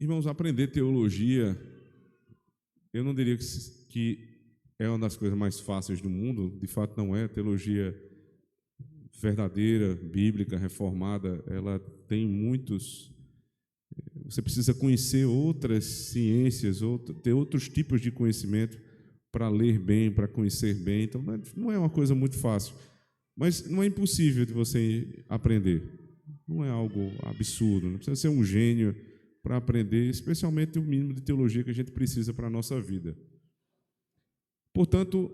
Irmãos, aprender teologia, eu não diria que é uma das coisas mais fáceis do mundo, de fato não é. Teologia verdadeira, bíblica, reformada, ela tem muitos... Você precisa conhecer outras ciências, ter outros tipos de conhecimento para ler bem, para conhecer bem. Então, não é uma coisa muito fácil, mas não é impossível de você aprender. Não é algo absurdo, não precisa ser um gênio para aprender, especialmente o mínimo de teologia que a gente precisa para a nossa vida. Portanto,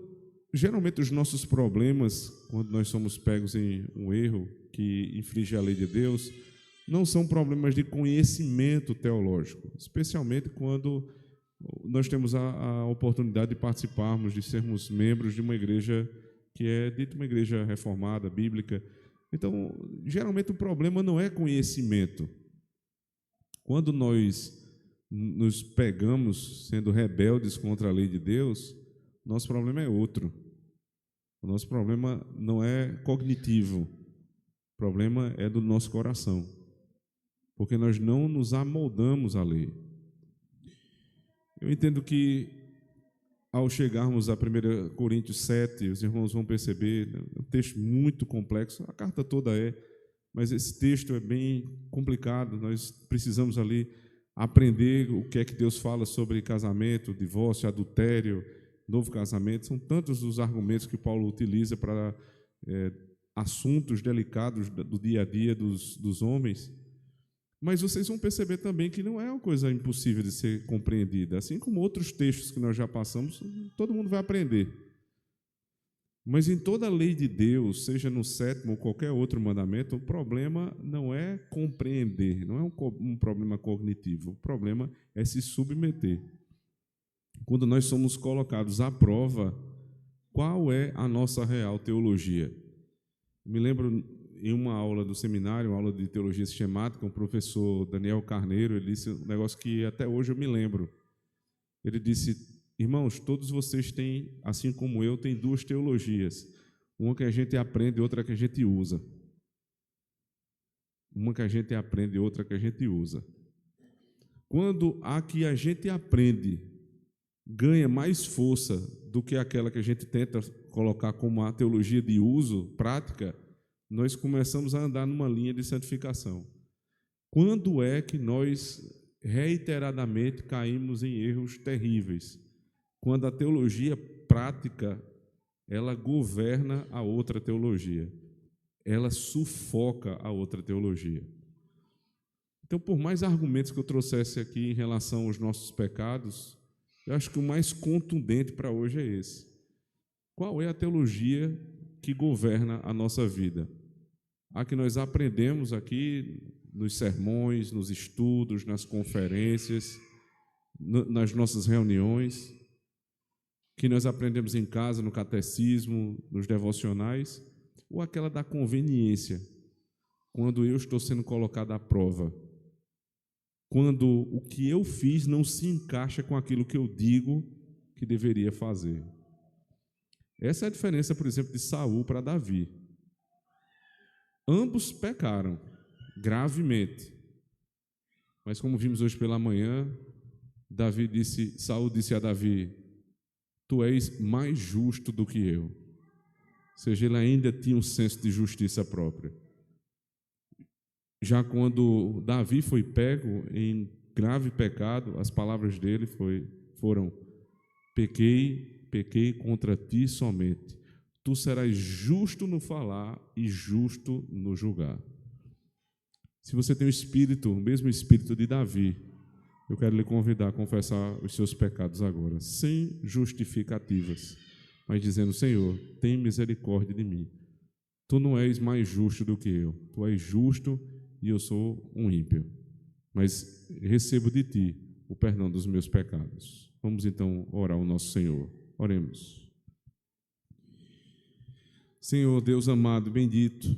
geralmente os nossos problemas, quando nós somos pegos em um erro que infringe a lei de Deus, não são problemas de conhecimento teológico, especialmente quando nós temos a oportunidade de participarmos, de sermos membros de uma igreja que é dita uma igreja reformada, bíblica. Então, geralmente o problema não é conhecimento. Quando nós nos pegamos sendo rebeldes contra a lei de Deus, nosso problema é outro. O nosso problema não é cognitivo, o problema é do nosso coração, porque nós não nos amoldamos à lei. Eu entendo que, ao chegarmos a 1 Coríntios 7, os irmãos vão perceber, é um texto muito complexo, a carta toda é, mas esse texto é bem complicado, nós precisamos ali aprender o que é que Deus fala sobre casamento, divórcio, adultério, novo casamento. São tantos os argumentos que Paulo utiliza para assuntos delicados do dia a dia dos homens. Mas vocês vão perceber também que não é uma coisa impossível de ser compreendida. Assim como outros textos que nós já passamos, todo mundo vai aprender. Mas em toda a lei de Deus, seja no 7º ou qualquer outro mandamento, o problema não é compreender, não é um problema cognitivo, o problema é se submeter. Quando nós somos colocados à prova, qual é a nossa real teologia? Me lembro em uma aula do seminário, uma aula de teologia sistemática, o professor Daniel Carneiro, ele disse um negócio que até hoje eu me lembro. Ele disse: irmãos, todos vocês têm, assim como eu, têm duas teologias. Uma que a gente aprende e outra que a gente usa. Uma que a gente aprende e outra que a gente usa. Quando a que a gente aprende ganha mais força do que aquela que a gente tenta colocar como a teologia de uso, prática, nós começamos a andar numa linha de santificação. Quando é que nós reiteradamente caímos em erros terríveis? Quando a teologia prática, ela governa a outra teologia, ela sufoca a outra teologia. Então, por mais argumentos que eu trouxesse aqui em relação aos nossos pecados, eu acho que o mais contundente para hoje é esse. Qual é a teologia que governa a nossa vida? A que nós aprendemos aqui nos sermões, nos estudos, nas conferências, nas nossas reuniões, que nós aprendemos em casa, no catecismo, nos devocionais, ou aquela da conveniência, quando eu estou sendo colocado à prova, quando o que eu fiz não se encaixa com aquilo que eu digo que deveria fazer. Essa é a diferença, por exemplo, de Saul para Davi. Ambos pecaram gravemente, mas como vimos hoje pela manhã, Saul disse a Davi: tu és mais justo do que eu. Ou seja, ele ainda tinha um senso de justiça própria. Já quando Davi foi pego em grave pecado, as palavras dele foram: pequei contra ti somente. Tu serás justo no falar e justo no julgar. Se você tem o mesmo espírito de Davi, eu quero lhe convidar a confessar os seus pecados agora, sem justificativas, mas dizendo: Senhor, tem misericórdia de mim. Tu não és mais justo do que eu. Tu és justo e eu sou um ímpio. Mas recebo de ti o perdão dos meus pecados. Vamos então orar ao nosso Senhor. Oremos. Senhor, Deus amado, bendito,